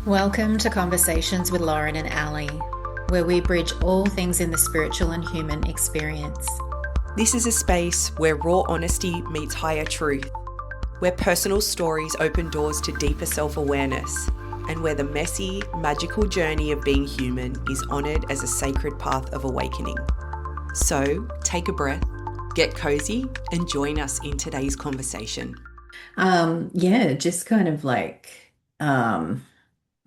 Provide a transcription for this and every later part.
Welcome to Conversations with Lauren and Ali, where we bridge all things in the spiritual and human experience. This is a space where raw honesty meets higher truth, where personal stories open doors to deeper self-awareness, and where the messy, magical journey of being human is honoured as a sacred path of awakening. So, take a breath, get cozy, and join us in today's conversation. Just kind of like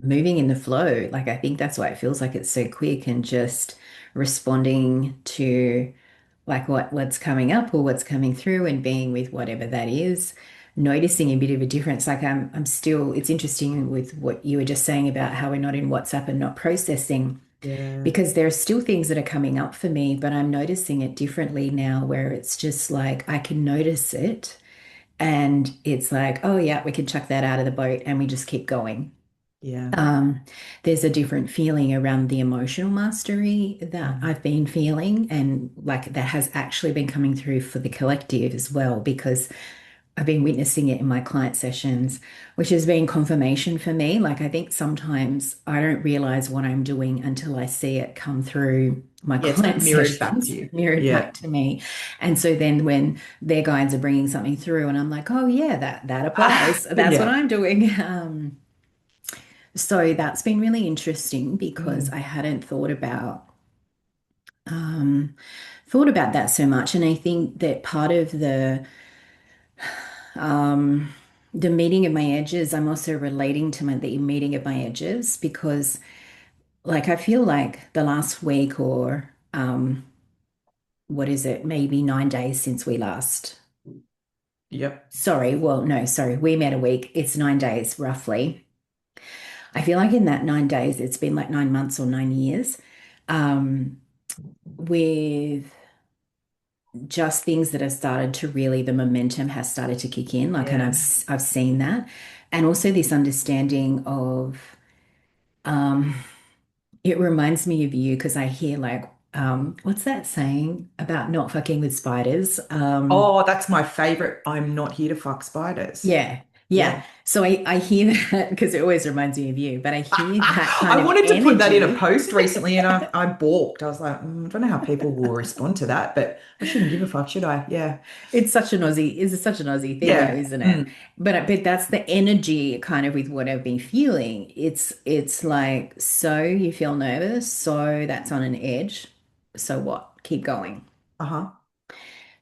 moving in the flow. Like I think that's why it feels like it's so quick and just responding to like what's coming up or what's coming through and being with whatever that is, noticing a bit of a difference. Like I'm still, it's interesting with what you were just saying about how we're not in WhatsApp and not processing, Yeah, because there are still things that are coming up for me, but I'm noticing it differently now where it's just like I can notice it and it's like, oh yeah, we can chuck that out of the boat and we just keep going. yeah. Um, there's a different feeling around the emotional mastery that Mm. I've been feeling, and like that has actually been coming through for the collective as well, because I've been witnessing it in my client sessions, which has been confirmation for me. Like, I think sometimes I don't realize what I'm doing until I see it come through my Yeah, it's like client mirrored back to sessions, you. mirrored Yeah. back to me. And so then when their guides are bringing something through, and I'm like, oh, yeah, that applies. That's what Yeah. I'm doing. So that's been really interesting because I Mm. hadn't thought about that so much. And I think that part of the meeting of my edges, I'm also relating to the meeting of my edges because, like, I feel like the last week or what is it, maybe 9 days since we last. Yep. Sorry, well, no, sorry, we met a week. It's 9 days roughly. I feel like in that 9 days, it's been like 9 months or 9 years, with just things that have started to really, the momentum has started to kick in. Like, and Yeah. I've seen that, and also this understanding of. Um, It reminds me of you because I hear like, what's that saying about not fucking with spiders? Oh, that's my favorite. I'm not here to fuck spiders. Yeah, yeah. Yeah. So I hear that because it always reminds me of you, but I hear that kind I of wanted to put that in a energy. post recently and I balked. I was like, I don't know how people will respond to that, but I shouldn't give a fuck, should I? Yeah. It's such an Aussie thing though, Yeah. isn't it? Mm. But that's the energy kind of with what I've been feeling. It's like, so you feel nervous, so that's on an edge. So what? Keep going. Uh-huh.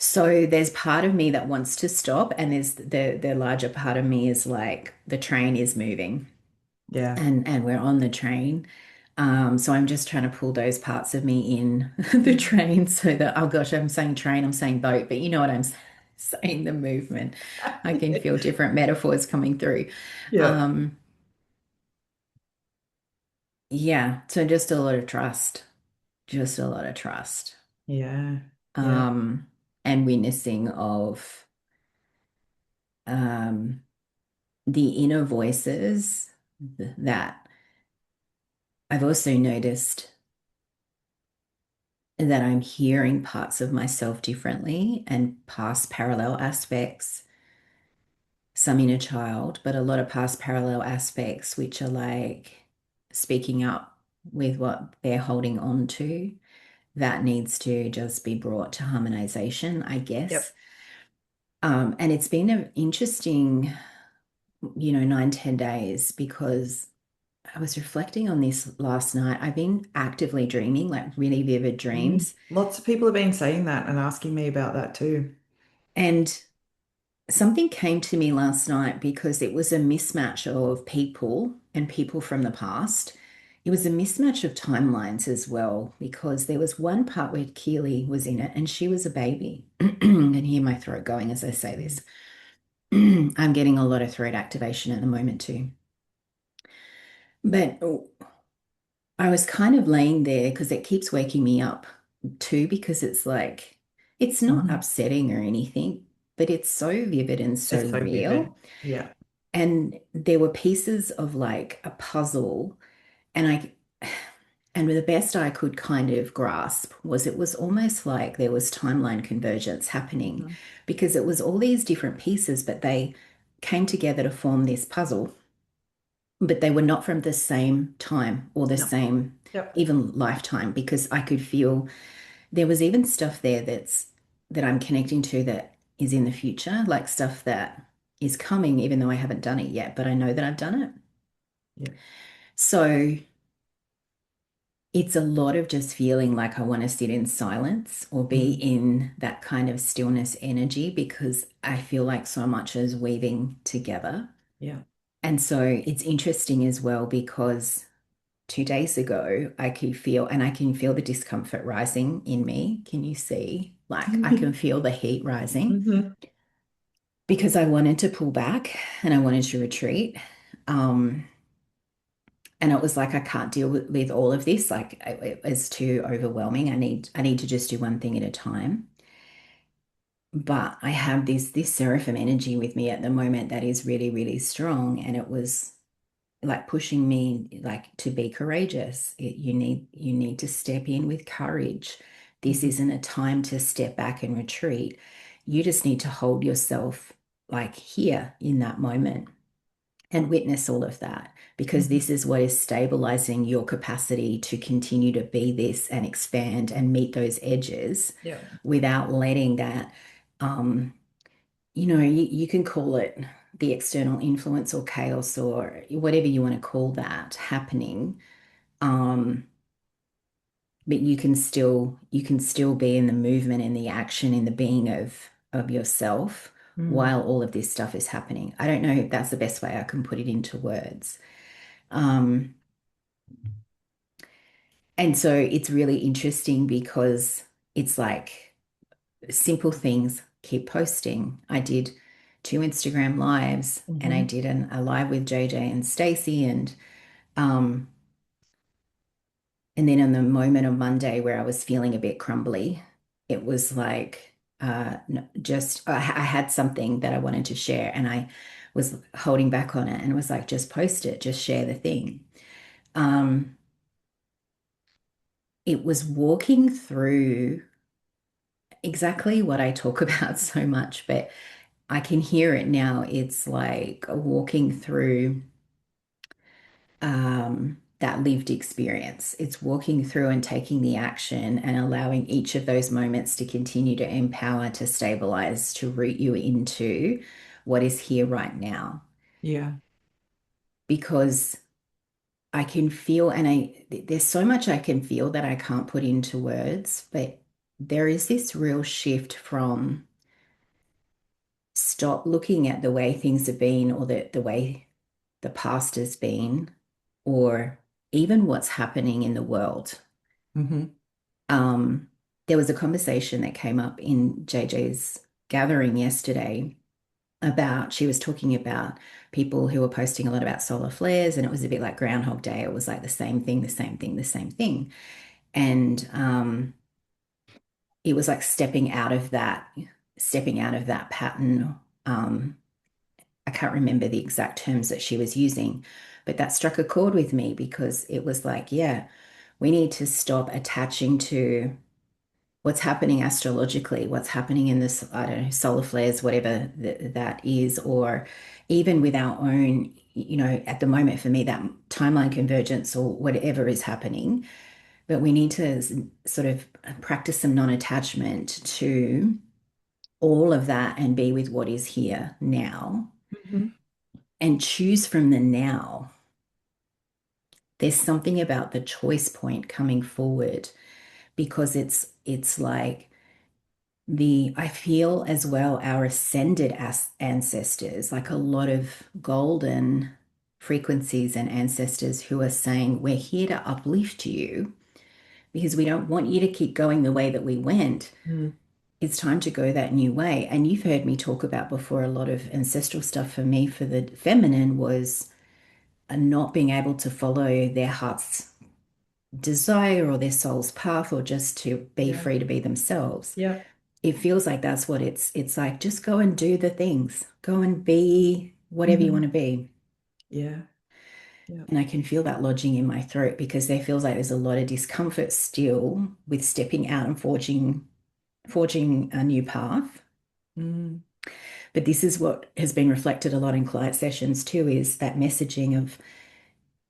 So there's part of me that wants to stop, and there's the larger part of me is like the train is moving, Yeah. and we're on the train. So I'm just trying to pull those parts of me in the train so that, oh gosh, I'm saying train, I'm saying boat, but you know what saying, the movement. I can Yeah. feel different metaphors coming through. Yeah. Um, yeah, so just a lot of trust, just a lot of trust. Yeah. Yeah. Um, and witnessing of um the inner voices that I've also noticed that I'm hearing parts of myself differently and past parallel aspects, some inner child, but a lot of past parallel aspects, which are like speaking up with what they're holding on to. That needs to just be brought to harmonization, I guess. Yep. And it's been an interesting, 9, 10 days because I was reflecting on this last night. I've been actively dreaming, like really vivid Mm. dreams. Lots of people have been saying that and asking me about that too. And something came to me last night because it was a mismatch of people and people from the past. It was a mismatch of timelines as well, because there was one part where Keely was in it and she was a baby. I can hear my throat going as I say this. I'm getting a lot of throat activation at the moment too. But I was kind of laying there because it keeps waking me up too, because it's like, it's not Mhm. upsetting or anything, but it's so vivid and so It's so vivid. real. Yeah. And there were pieces of like a puzzle, and and the best I could kind of grasp was it was almost like there was timeline convergence happening, Mhm. because it was all these different pieces, but they came together to form this puzzle. but they were not from the same time or the Yep. same Yep. even lifetime, because I could feel there was even stuff there that I'm connecting to that is in the future, like stuff that is coming, even though I haven't done it yet, but I know that I've done it. Yep. So it's a lot of just feeling like I want to sit in silence or be Mm. in that kind of stillness energy, because I feel like so much is weaving together. Yeah. And so it's interesting as well because 2 days ago, I could feel, and I can feel the discomfort rising in me. Can you see? Like I can feel the heat rising Hmm. because I wanted to pull back and I wanted to retreat. Um, and it was like I can't deal with all of this. Like it's too overwhelming. I need to just do one thing at a time. But I have this seraphim energy with me at the moment that is really, really strong. And it was like pushing me like to be courageous. You need to step in with courage. This Hmm. isn't a time to step back and retreat. You just need to hold yourself like here in that moment and witness all of that, because Hmm. this is what is stabilizing your capacity to continue to be this and expand and meet those edges Yeah. without letting that um you can call it the external influence or chaos or whatever you want to call that happening. Um, but you can still be in the movement and the action in the being of yourself Mm. while all of this stuff is happening. I don't know if that's the best way I can put it into words. Um, and so it's really interesting because it's like simple things, keep posting. I did 2 Instagram lives and I Hmm. did a live with JJ and Stacy um and then in the moment of Monday where I was feeling a bit crumbly, it was like just I had something that I wanted to share and I was holding back on it and it was like just post it, just share the thing. Um it was walking through exactly what I talk about so much, but I can hear it now. It's like walking through that lived experience. It's walking through and taking the action and allowing each of those moments to continue to empower, to stabilize, to root you into what is here right now. Yeah. Because I can feel, and there's so much I can feel that I can't put into words, but there is this real shift from stop looking at the way things have been or the way the past has been, or even what's happening in the world. Hmm. Um, there was a conversation that came up in JJ's gathering yesterday about, she was talking about people who were posting a lot about solar flares, and it was a bit like Groundhog Day. It was like the same thing, the same thing, the same thing. And it was like stepping out of that pattern. Um, I can't remember the exact terms that she was using, but that struck a chord with me because it was like, yeah, we need to stop attaching to what's happening astrologically, what's happening in this, I don't know, solar flares, whatever that is, or even with our own, at the moment for me, that timeline convergence or whatever is happening. But we need to sort of practice some non-attachment to all of that and be with what is here now Hmm. and choose from the now. There's something about the choice point coming forward because it's like I feel as well our ascended as ancestors, like a lot of golden frequencies and ancestors who are saying, we're here to uplift you because we don't want you to keep going the way that we went. Mm. It's time to go that new way. And you've heard me talk about before, a lot of ancestral stuff for me for the feminine was not being able to follow their heart's desire or their soul's path or just to be Yeah. free to be themselves. Yeah. It feels like that's what it's like, just go and do the things, go and be whatever you want Hmm. to be. Yeah. Yeah. And I can feel that lodging in my throat because there feels like there's a lot of discomfort still with stepping out and forging a new path. Mm. But this is what has been reflected a lot in client sessions too, is that messaging of,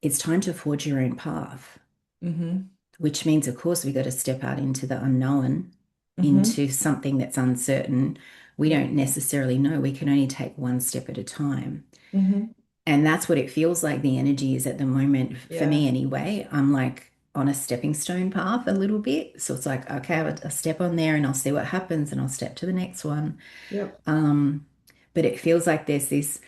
it's time to forge your own path, Mm-hmm. which means, of course, we got to step out into the unknown, Mm-hmm. into something that's uncertain. We Yeah. don't necessarily know. We can only take one step at a time. Mm-hmm. And that's what it feels like the energy is at the moment for Yeah. me anyway. I'm like on a stepping stone path a little bit. So it's like, okay, I'll step on there and I'll see what happens and I'll step to the next one. Yep. Um, but it feels like there's this,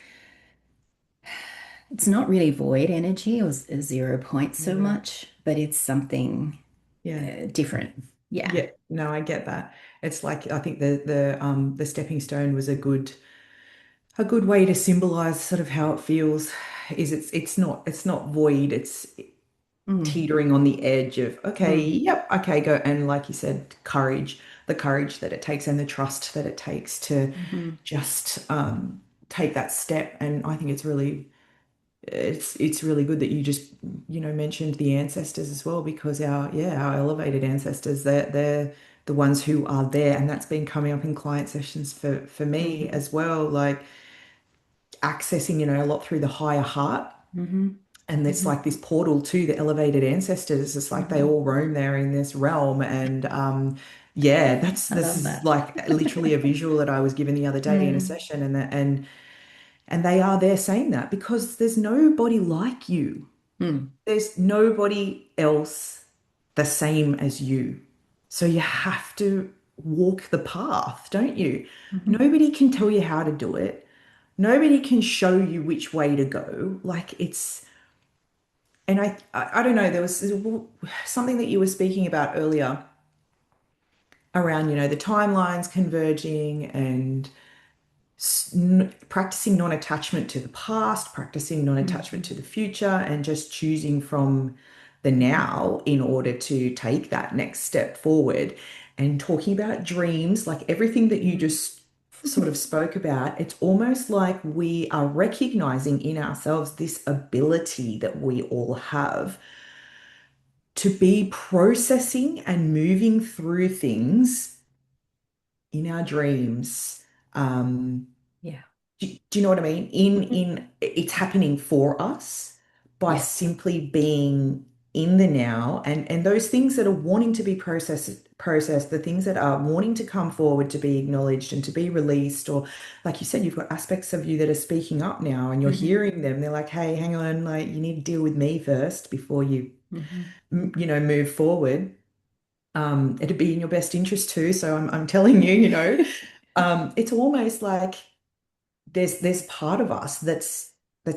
it's not really void energy or a 0 point so Yeah. much, but it's something Yeah. different. Yeah. Yeah. No, I get that. It's like I think the stepping stone was a good way to symbolize sort of how it feels. Is it's not void. It's Mm, teetering on the edge of, okay, mm, yep, okay, go. And like you said, courage, the courage that it takes and the trust that it takes to mhm, just take that step. And I think it's really good that you just, mentioned the ancestors as well, because our elevated ancestors, they're the ones who are there. And that's been coming up in client sessions for me mhm, as well, like accessing, a lot through the higher heart. mhm, And it's mhm, like this portal to the elevated ancestors. It's like they mhm. all roam there in this realm. And yeah, I this love is that. like literally a visual that I was given the other day in a Mm, session, and they are there saying that because there's nobody like you. mm, There's nobody else the same as you. So you have to walk the path, don't you? mhm, Nobody can tell you how to do it. Nobody can show you which way to go. Like it's and I don't know, there was something that you were speaking about earlier around, the timelines converging and practicing non-attachment to the past, practicing non-attachment mhm, to the future, and just choosing from the now in order to take that next step forward. And talking about dreams, like everything that you mm. just sort of spoke about, it's almost like we are recognizing in ourselves this ability that we all have to be processing and moving through things in our dreams. Um, Yeah. do you know what I mean? In Mhm. in it's happening for us by Yes. simply being in the now, and those things that are wanting to be processed, the things that are wanting to come forward to be acknowledged and to be released, or like you said, you've got aspects of you that are speaking up now and you're Hmm. hearing them. They're like, hey, hang on, like you need to deal with me first before you Hmm. move forward. It'd be in your best interest too. So I'm telling you, it's almost like there's part of us that's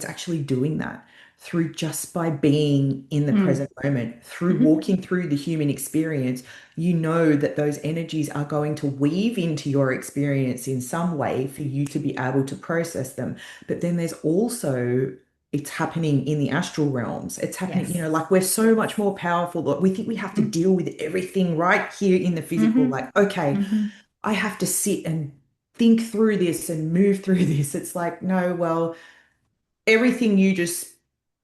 actually doing that through just by being in the Mm. present moment, through Hmm. walking through the human experience. You know that those energies are going to weave into your experience in some way for you to be able to process them. But then there's also it's happening in the astral realms. It's happening, Yes. like we're so much more powerful. That we think we have to deal with everything right here in the physical. Mm-hmm. Like, okay, Hmm. I have to sit and think through this and move through this. It's like, no, well, everything you just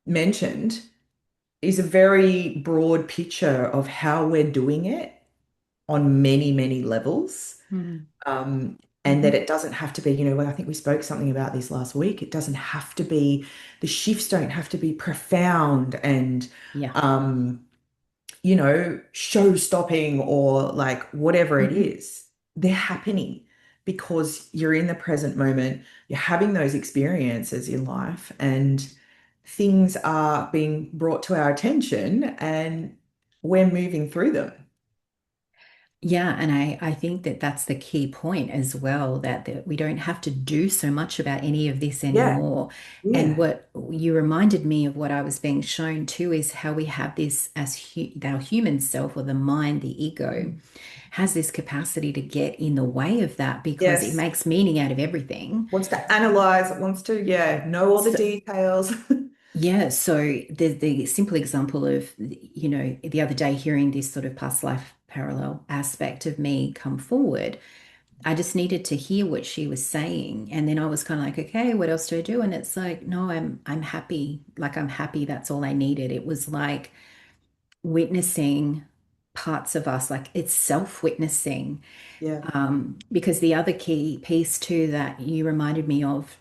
mentioned is a very broad picture of how we're doing it on many, many levels. Hmm. And that Hmm. it doesn't have to be, well, I think we spoke something about this last week. It doesn't have to be, the shifts don't have to be profound and Yeah. um, show stopping or like whatever it Hmm. is, they're happening because you're in the present moment, you're having those experiences in life, and things are being brought to our attention and we're moving through them. Yeah, and I think that that's the key point as well, that we don't have to do so much about any of this Yeah, anymore. And yeah, what you reminded me of what I was being shown too is how we have this as hu our human self or the mind, the ego, has this capacity to get in the way of that because it yes. makes meaning out of everything. Wants to analyze, it wants to, yeah, know all the So, details. yeah, so the simple example of, the other day hearing this sort of past life parallel aspect of me come forward, I just needed to hear what she was saying. And then I was kind of like, okay, what else do I do? And it's like, no, I'm happy. Like I'm happy. That's all I needed. It was like witnessing parts of us, like it's self-witnessing. Yeah. Because the other key piece too that you reminded me of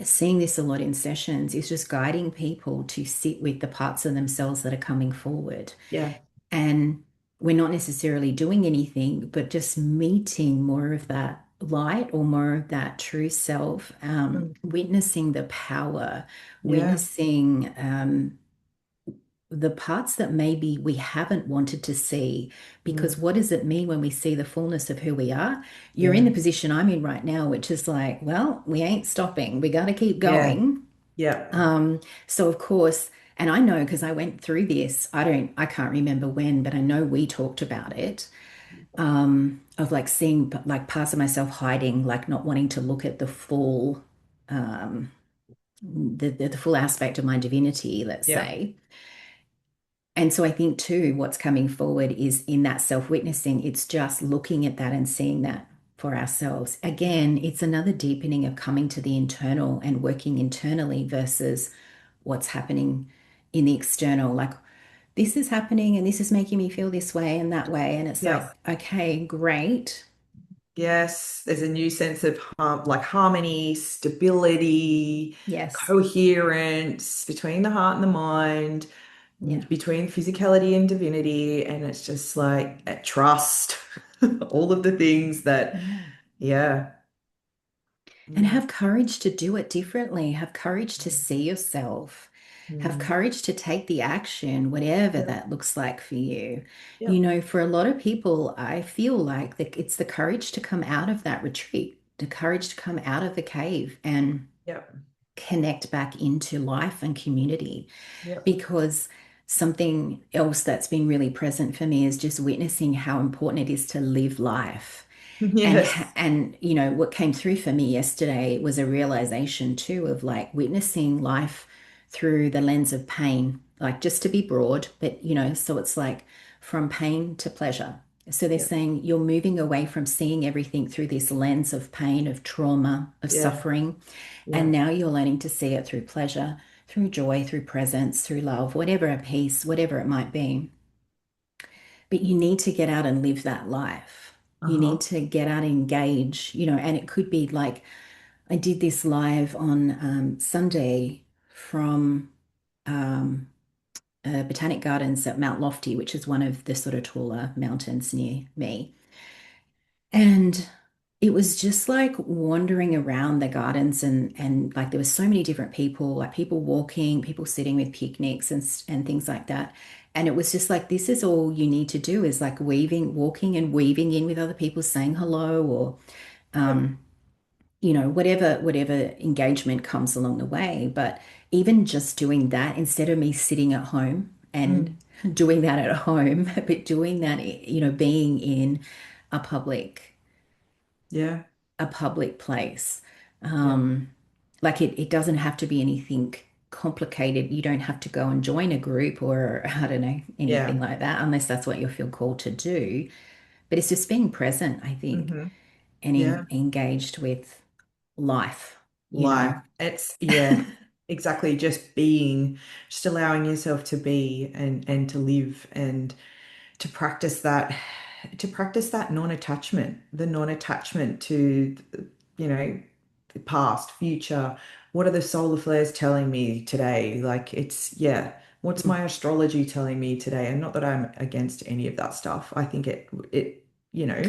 seeing this a lot in sessions, is just guiding people to sit with the parts of themselves that are coming forward. Yeah. And we're not necessarily doing anything, but just meeting more of that light or more of that true self, Mm. witnessing the power, Yeah. witnessing the parts that maybe we haven't wanted to see. Because Mm. what does it mean when we see the fullness of who we are? You're in Yeah. the position I'm in right now, which is like, well, we ain't stopping. We got to keep Yeah. going. Yeah. So of course, and I know because I went through this, I can't remember when, but I know we talked about it, of like seeing like parts of myself hiding, like not wanting to look at the full, the full aspect of my divinity, let's Yeah. say. And so I think too, what's coming forward is in that self-witnessing, it's just looking at that and seeing that for ourselves. Again, it's another deepening of coming to the internal and working internally versus what's happening in the external. Like this is happening and this is making me feel this way and that way. And it's Yeah. like, okay, great. Yes, there's a new sense of like harmony, stability, Yes. coherence between the heart and the mind, Yeah. between physicality and divinity, and it's just like trust, all of the things that, Yeah. yeah. And Mm, have courage to do it differently. Have courage to see yourself. Have mm, courage to take the action, whatever yeah, that looks like for you. yeah, You know, for a lot of people, I feel like it's the courage to come out of that retreat, the courage to come out of the cave and yeah, connect back into life and community. yeah. Because something else that's been really present for me is just witnessing how important it is to live life. Yes, And you know what came through for me yesterday was a realization too of like witnessing life through the lens of pain, like just to be broad, but you know, so it's like from pain to pleasure. So they're yeah, saying you're moving away from seeing everything through this lens of pain, of trauma, of yeah, suffering, and yeah. now you're learning to see it through pleasure, through joy, through presence, through love, whatever a peace, whatever it might be. But you need to get out and live that life. You need Uh-huh. to get out and engage, you know, and it could be like I did this live on Sunday from um, Botanic Gardens at Mount Lofty, which is one of the sort of taller mountains near me. And it was just like wandering around the gardens and like there were so many different people, like people walking, people sitting with picnics and things like that. And it was just like this is all you need to do is like weaving, walking and weaving in with other people, saying hello or Yeah. you know, whatever engagement comes along the way. But even just doing that instead of me sitting at home and Mm. doing that at home, but doing that, you know, being in a public Yeah, a public place. yeah, Like it doesn't have to be anything complicated. You don't have to go and join a group or I don't know, anything yeah. like that, unless that's what you feel called to do. But it's just being present, I think, Hmm. and Yeah. engaged with life, you Life. know. It's yeah, exactly. Just being, just allowing yourself to be and to live and to practice that non-attachment, the non-attachment to, you know, the past, future. What are the solar flares telling me today? Like it's yeah, what's my astrology telling me today? And not that I'm against any of that stuff. I think it, you know,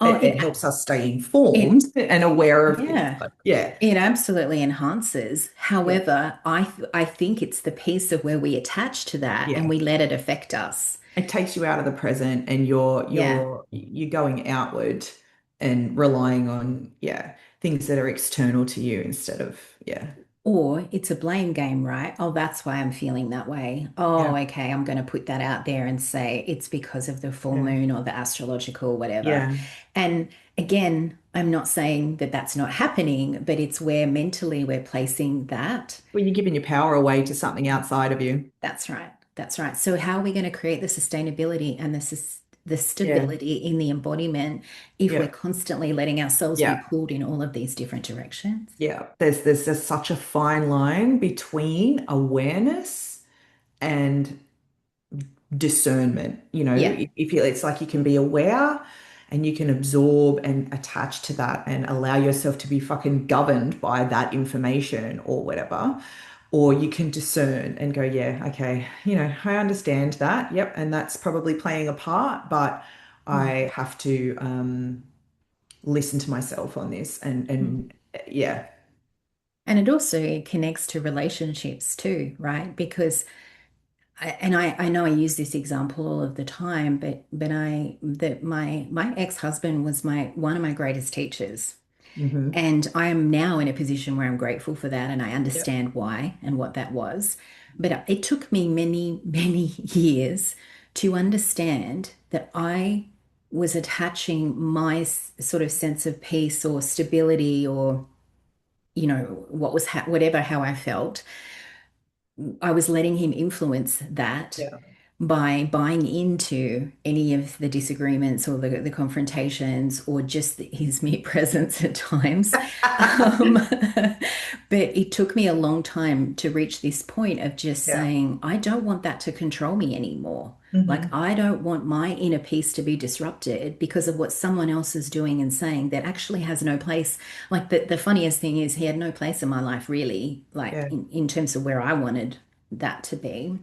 Oh, it helps us stay informed it and aware of things. yeah. But yeah, It absolutely enhances. yeah. However, I think it's the piece of where we attach to that and Yeah. we let it affect us. It takes you out of the present and you're Yeah. you're going outward and relying on yeah things that are external to you instead of yeah Or it's a blame game, right? Oh, that's why I'm feeling that way. Oh, yeah okay, I'm going to put that out there and say it's because of the full yeah moon or the astrological, whatever. yeah And again, I'm not saying that that's not happening, but it's where mentally we're placing that. well you're giving your power away to something outside of you That's right. That's right. So how are we going to create the sustainability and the yeah stability in the embodiment if we're yeah constantly letting ourselves be yeah pulled in all of these different directions? yeah there's just such a fine line between awareness and discernment. You know, Yeah. if you, it's like you can be aware and you can absorb and attach to that and allow yourself to be fucking governed by that information or whatever. Or you can discern and go, yeah, okay, I understand that. Yep. And that's probably playing a part, but Mm. I have to listen to myself on this Mm. and yeah, And it also connects to relationships too, right? Because I know I use this example all of the time, but I that my ex-husband was my one of my greatest teachers. hmm, And I am now in a position where I'm grateful for that and I yep, understand why and what that was. But it took me many, many years to understand that I was attaching my sort of sense of peace or stability or, what was whatever how I felt. I was letting him influence that yeah, by buying into any of the disagreements or the confrontations or just his mere presence at times. Um, but it took me a long time to reach this point of just yeah, saying, I don't want that to control me anymore. Like, hmm, I don't want my inner peace to be disrupted because of what someone else is doing and saying that actually has no place. Like, the funniest thing is, he had no place in my life, really, like yeah, in terms of where I wanted that to be.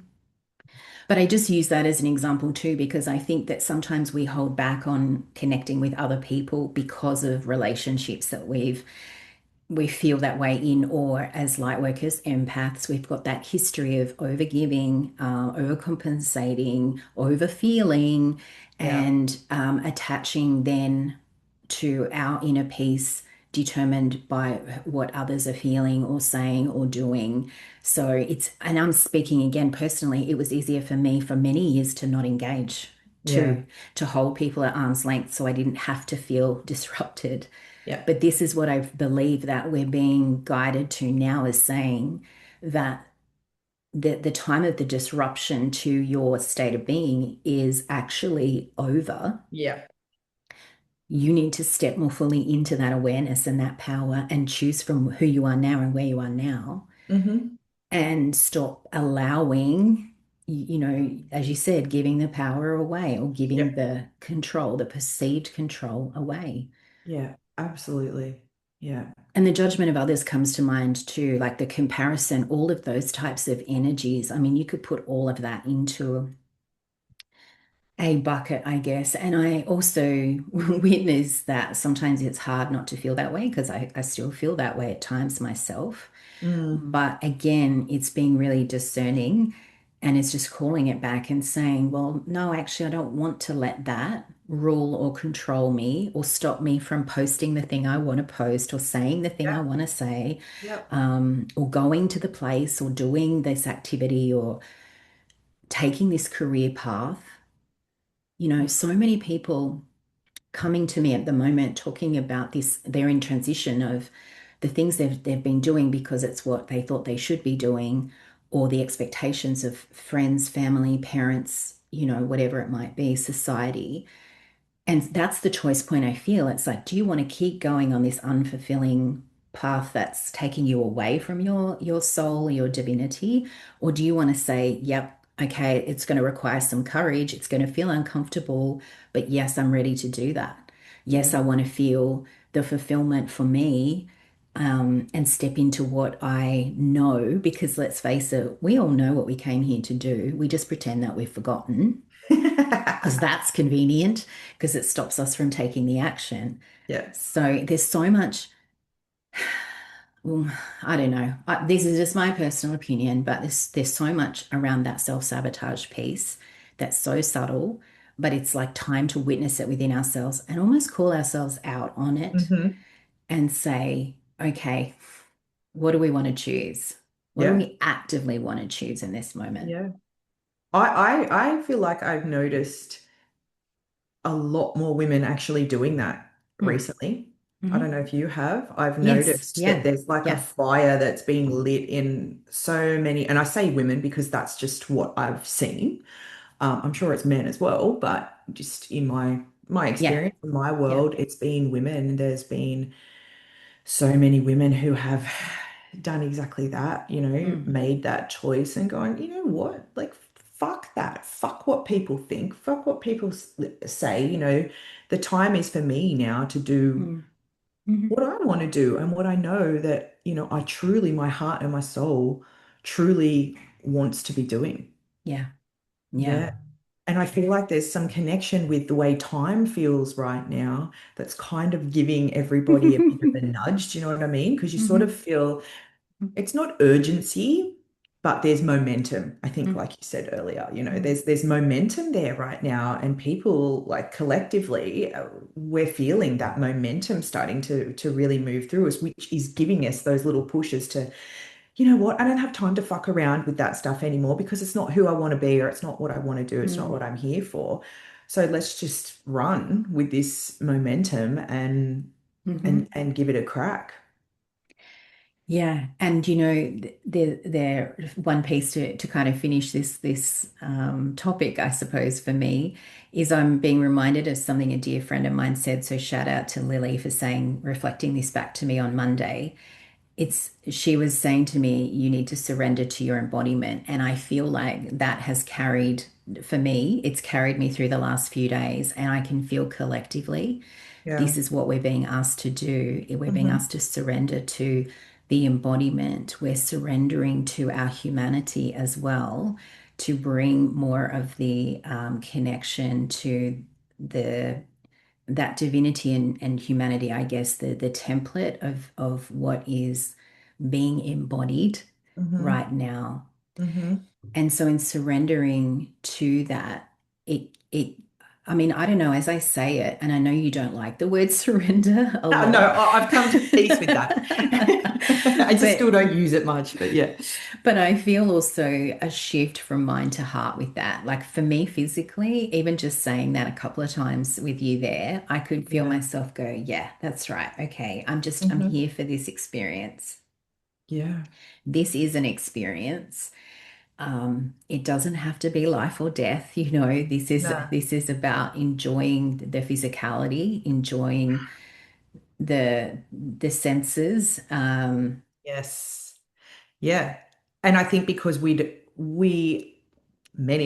But I just use that as an example too, because I think that sometimes we hold back on connecting with other people because of relationships that we feel that way in, or as light workers, empaths, we've got that history of overgiving, overcompensating, overfeeling, yeah, and attaching then to our inner peace determined by what others are feeling or saying or doing. So and I'm speaking again personally, it was easier for me for many years to not engage, yeah, to hold people at arm's length so I didn't have to feel disrupted. yeah, But this is what I believe that we're being guided to now, is saying that the time of the disruption to your state of being is actually over. yeah, You need to step more fully into that awareness and that power and choose from who you are now and where you are now hmm, and stop allowing, as you said, giving the power away or yeah, giving the control, the perceived control away. yeah, absolutely. Yeah. And the judgment of others comes to mind too, like the comparison, all of those types of energies. I mean, you could put all of that into a bucket, I guess. And I also witness that sometimes it's hard not to feel that way because I still feel that way at times myself. Mm, But again, it's being really discerning and it's just calling it back and saying, well, no, actually, I don't want to let that rule or control me or stop me from posting the thing I want to post or saying the thing I yeah, want to say, yep, or going to the place or doing this activity or taking this career path. So many people coming to me at the moment talking about this, they're in transition of the things they've been doing because it's what they thought they should be doing, or the expectations of friends, family, parents, whatever it might be, society. And that's the choice point I feel. It's like, do you want to keep going on this unfulfilling path that's taking you away from your soul, your divinity? Or do you want to say, yep, okay, it's going to require some courage, it's going to feel uncomfortable, but yes, I'm ready to do that. Yes, yeah. I want to feel the fulfillment for me, and step into what I know, because let's face it, we all know what we came here to do. We just pretend that we've forgotten because that's convenient because it stops us from taking the action. Yeah. So there's so much, well, I don't know. This is just my personal opinion, but there's so much around that self-sabotage piece that's so subtle, but it's like time to witness it within ourselves and almost call ourselves out on it Hmm. and say, okay, what do we want to choose? What do Yeah. we actively want to choose in this moment? Yeah. I feel like I've noticed a lot more women actually doing that Mm. recently. I don't Hmm. know if you have. I've Yes. noticed that Yeah. there's like a Yeah. fire that's being lit in so many, and I say women because that's just what I've seen. I'm sure it's men as well, but just in my Yeah. experience, in my Yeah. world, it's been women. There's been so many women who have done exactly that, Mm. made that choice and gone, you know what? Like, fuck that. Fuck what people think. Fuck what people say. The time is for me now to do Mm. Mhm. what I want to do and what I know that, I truly, my heart and my soul truly wants to be doing. Yeah. Yeah. Yeah. And I feel like there's some connection with the way time feels right now that's kind of giving everybody a bit of a nudge. Do you know what I mean? Because you sort of Mhm. feel it's not urgency, but there's momentum. I think, Mhm. like you said earlier, Mhm. there's momentum there right now, and people like collectively, we're feeling that momentum starting to really move through us, which is giving us those little pushes to, you know what, I don't have time to fuck around with that stuff anymore because it's not who I want to be, or it's not what I want to do, it's not Mm. what I'm here for. So let's just run with this momentum and give it a crack. Yeah, and there one piece to kind of finish this topic, I suppose, for me, is I'm being reminded of something a dear friend of mine said. So shout out to Lily for saying, reflecting this back to me on Monday. She was saying to me, you need to surrender to your embodiment. And I feel like that has carried, for me, it's carried me through the last few days. And I can feel collectively, Yeah. this is what we're being asked to do. We're being Hmm. asked to surrender to the embodiment. We're surrendering to our humanity as well, to bring more of the connection to the that divinity and humanity, I guess, the template of what is being embodied Hmm. right now. Hmm. And so in surrendering to that, it I mean, I don't know, as I say it, and I know you don't like the word surrender a No, lot. I've come to peace with that. I just still But don't use it much, but yeah. but I feel also a shift from mind to heart with that. Like for me physically, even just saying that a couple of times with you there, I could feel Yeah. myself go, yeah, that's right. Okay, I'm Hmm. here for this experience. Yeah. This is an experience. It doesn't have to be life or death. No. This is about enjoying the physicality, enjoying the senses. Yes. Yeah. And I think because many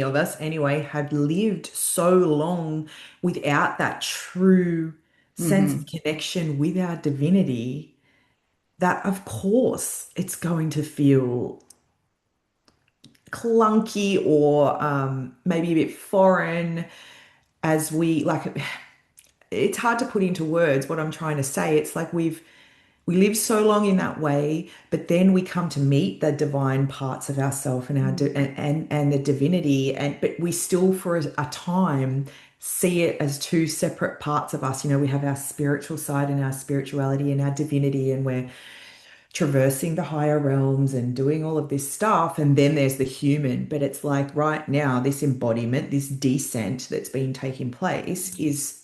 of us anyway, have lived so long without that true sense of Mhm. connection with our divinity, that of course it's going to feel clunky or maybe a bit foreign as we like it's hard to put into words what I'm trying to say. It's like we live so long in that way, but then we come to meet the divine parts of ourselves and our Mm. and the divinity, and but we still for a time see it as two separate parts of us. We have our spiritual side and our spirituality and our divinity, and we're traversing the higher realms and doing all of this stuff. And then there's the human. But it's like right now, this embodiment, this descent that's been taking place is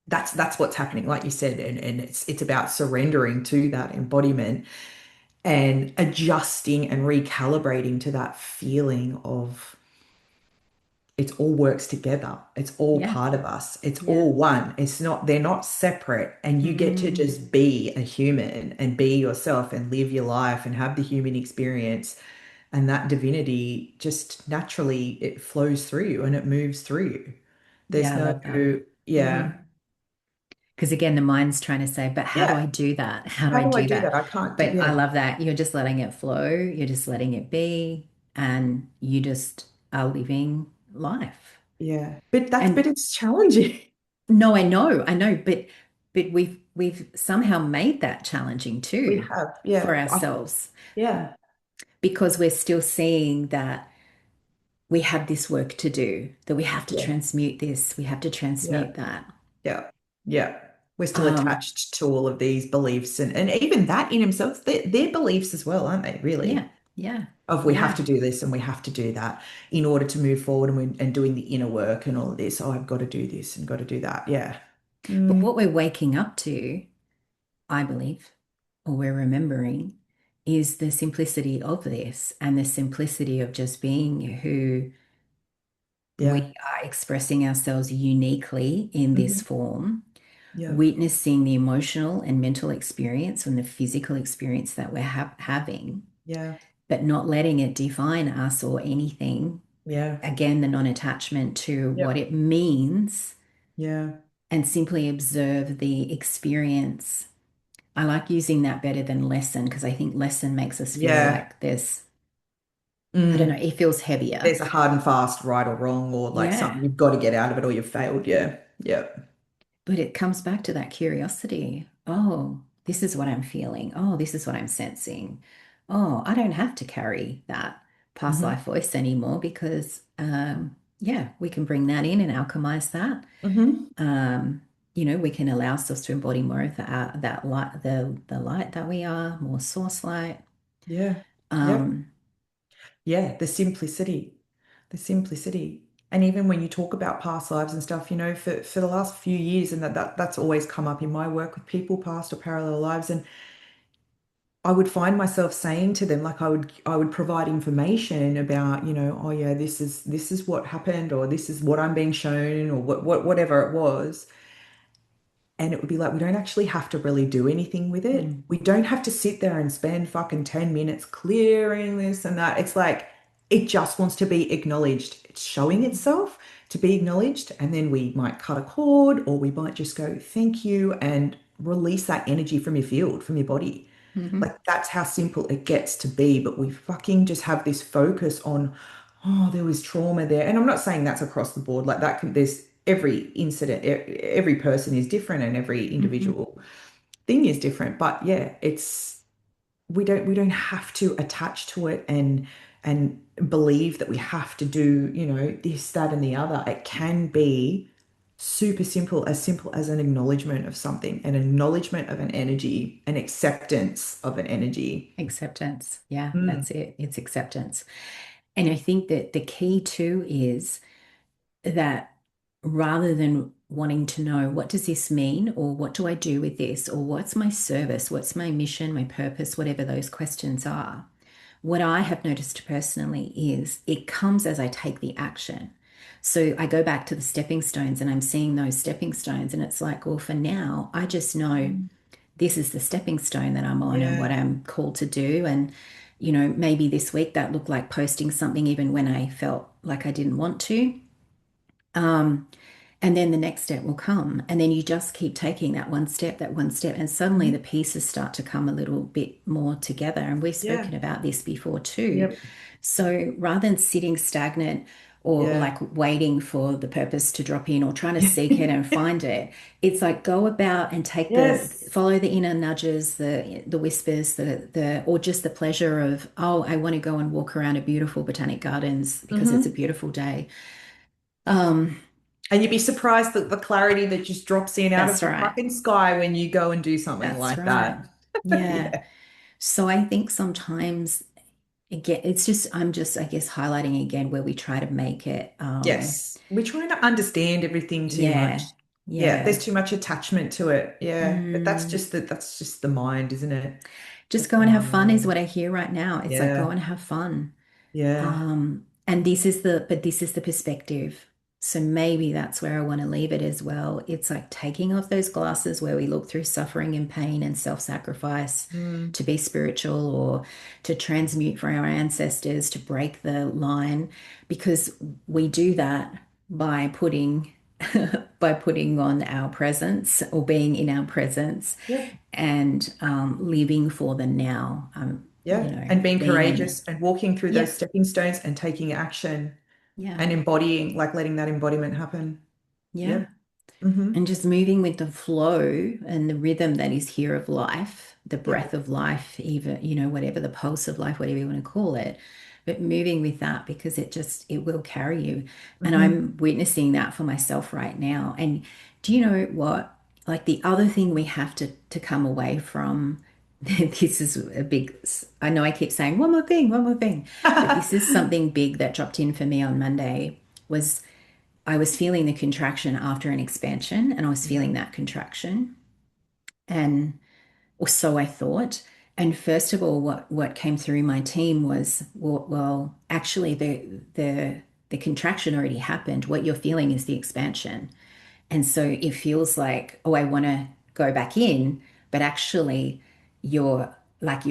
that's what's happening, like you said, and it's about surrendering to that embodiment and adjusting and recalibrating to that feeling of it all works together. It's all Yeah, part of us. It's yeah. all one. They're not separate. And you get to Mm. just be a human and be yourself and live your life and have the human experience. And that divinity just naturally it flows through you and it moves through you. There's Yeah, I no, love that. yeah, Because again, the mind's trying to say, but how do I yeah. do that? How do How I do I do do that? that? I can't do, But I yeah, love that. You're just letting it flow. You're just letting it be. And you just are living life. yeah. But And it's challenging. no, I know, but we've somehow made that challenging We too have, for yeah. ourselves Yeah, because we're still seeing that we have this work to do, that we have to yeah, transmute this, we have to yeah, transmute that. yeah, yeah. We're still Um, attached to all of these beliefs and even that in themselves, they're beliefs as well, aren't they, really? yeah, yeah, Of we have yeah. to do this and we have to do that in order to move forward and doing the inner work and all of this. Oh, I've got to do this and got to do that. Yeah. But Mm, what we're waking up to, I believe, or we're remembering, is the simplicity of this and the simplicity of just being who we yeah. are expressing ourselves uniquely in this Hmm. form, Yeah. witnessing the emotional and mental experience and the physical experience that we're having, Yeah. but not letting it define us or anything. Yeah. again, the non-attachment to what Yep. it means Yeah. and simply observe the experience. I like using that better than lesson because I think lesson makes us feel Yeah. like there's, I don't know, Mm. it feels heavier. There's a hard and fast right or wrong, or like Yeah. something you've got to get out of it or you've failed. Yeah. Yeah. But it comes back to that curiosity. Oh, this is what I'm feeling. Oh, this is what I'm sensing. Oh, I don't have to carry that past Hmm. life voice anymore because, yeah, we can bring that in and alchemize that. Hmm. Um, we can allow ourselves to embody more of that light, the light that we are, more source light. Yeah. Yep. Um, Yeah. The simplicity. And even when you talk about past lives and stuff, for the last few years, and that's always come up in my work with people, past or parallel lives. And I would find myself saying to them, like I would provide information about, oh yeah, this is what happened, or this is what I'm being shown, or whatever it was. And it would be like, we don't actually have to really do anything with it. mm, We don't have to sit there and spend fucking 10 minutes clearing this and that. It's like, it just wants to be acknowledged. It's showing itself to be acknowledged. And then we might cut a cord, or we might just go, thank you, and release that energy from your field, from your body. mhm, Like, that's how simple it gets to be. But we fucking just have this focus on, oh, there was trauma there. And I'm not saying that's across the board. Like, there's every incident, every person is different, and every mhm, individual thing is different. But yeah, we don't have to attach to it and believe that we have to do, this, that, and the other. It can be super simple as an acknowledgement of something, an acknowledgement of an energy, an acceptance of an energy. acceptance. Yeah, Mm, that's it. It's acceptance. And I think that the key too is that rather than wanting to know what does this mean or what do I do with this or what's my service, what's my mission, my purpose, whatever those questions are, what I have noticed personally is it comes as I take the action. So I go back to the stepping stones and I'm seeing those stepping stones, and it's like, well, for now, I just know mm, this is the stepping stone that I'm on and what yeah. I'm called to do. And, maybe this week that looked like posting something even when I felt like I didn't want to. Um, and then the next step will come. And then you just keep taking that one step, and suddenly the Mhm. pieces start to come a little bit more together. And we've Yeah. spoken about this before too. Yep. So rather than sitting stagnant or Yeah. like waiting for the purpose to drop in or trying to seek it and find it, it's like go about and Yes. follow the inner nudges, the whispers, or just the pleasure of, oh, I want to go and walk around a beautiful botanic gardens because it's a Hmm. beautiful day. Um, And you'd be surprised that the clarity that just drops in out of that's the right. fucking sky when you go and do something That's like right. that. Yeah. Yeah. So I think sometimes again, I'm just, I guess, highlighting again where we try to make it, Yes. We're trying to understand everything too much. yeah, Yeah, yeah. there's too much attachment to it. Yeah. But that's Mm, just the mind, isn't it? just That's go the and have fun is mind. what I hear right now. It's like go Yeah. and have fun. Yeah. And this is the perspective. So maybe that's where I want to leave it as well. It's like taking off those glasses where we look through suffering and pain and self-sacrifice Mm. to be spiritual or to transmute for our ancestors, to break the line, because we do that by putting by putting on our presence or being in our presence Yeah. and living for the now. Yeah. And being Being in, courageous and walking through yeah, those stepping stones and taking action yeah, and embodying, like letting that embodiment happen. yeah. Yep. Hmm. And just moving with the flow and the rhythm that is here of life, the breath Yep. of life, even, whatever the pulse of life, whatever you want to call it, but moving with that because it will carry you. And Hmm. I'm witnessing that for myself right now. And do you know what? Like the other thing we have to come away from, this is a big, I know I keep saying one more thing, but this is something big that dropped in for me on Monday was I was feeling the contraction after an expansion, and I was Yeah. feeling that contraction. And or so I thought. And first of all, what came through my team was, well, actually the contraction already happened. What you're feeling is the expansion. And so it feels like, oh, I want to go back in, but actually you're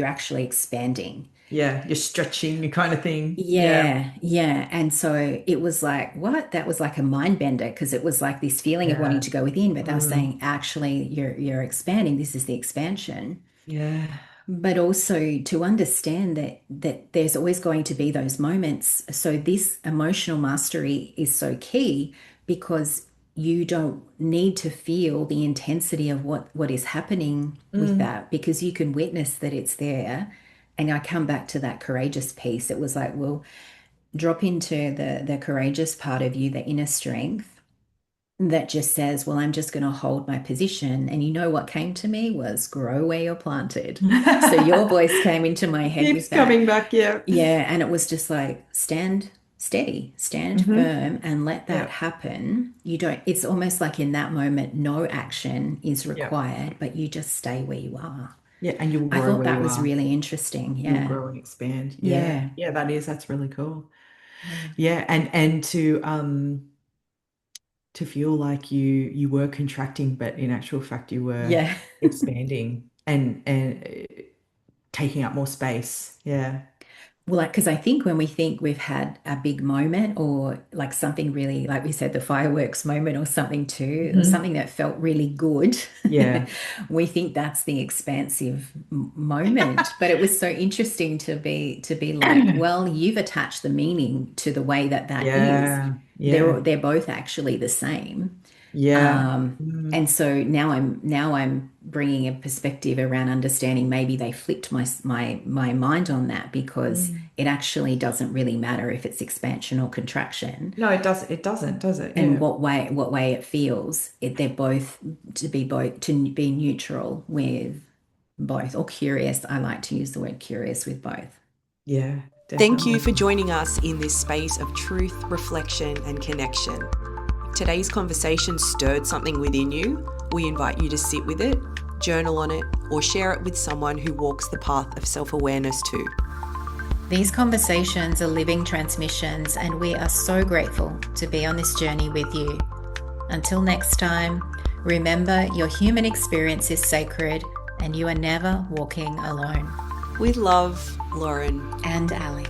actually expanding. Yeah, you're stretching kind of thing. Yeah. Yeah, yeah. And so it was like, what? That was like a mind bender because it was like this feeling of wanting Yeah. to go within, but they were Mm. saying, actually, you're expanding. This is the expansion. Yeah. But also to understand that there's always going to be those moments. So this emotional mastery is so key because you don't need to feel the intensity of what is happening with Mm. that because you can witness that it's there. And I come back to that courageous piece. It was like, well, drop into the courageous part of you, the inner strength that just says, well, I'm just going to hold my position. And you know what came to me was grow where you're planted. So your voice came into my head Keeps with that. coming back. Yeah. Yeah. And it was just like, stand steady, stand Hmm. firm, and let that Yeah. happen. You don't, it's almost like in that moment, no action is Yeah. required, but you just stay where you are. Yeah. And you will I grow thought where that you was are. really interesting. You'll Yeah. grow and expand. Yeah. Yeah. Yeah, that's really cool. Yeah. Yeah. And to feel like you were contracting, but in actual fact you were Yeah. expanding and taking up more space. Yeah. Well, like, because I think when we think we've had a big moment or like something really, like we said, the fireworks moment or something too, or Hmm. something that felt really good, Yeah. we think that's the expansive moment. But it was so interesting to be like, well, you've attached the meaning to the way that that is. Yeah. They're Yeah. they're both actually the same. Yeah. Um, Mm. and so now I'm bringing a perspective around understanding maybe they flipped my mind on that because Mm. it actually doesn't really matter if it's expansion or contraction No, it doesn't, does it? and Yeah. what way it feels. They're both to be neutral with both or curious. I like to use the word curious with both. Yeah, Thank you definitely. for joining us in this space of truth, reflection, and connection. If today's conversation stirred something within you, we invite you to sit with it, journal on it, or share it with someone who walks the path of self-awareness too. These conversations are living transmissions, and we are so grateful to be on this journey with you. Until next time, remember your human experience is sacred and you are never walking alone. With love, Lauren. And Ali.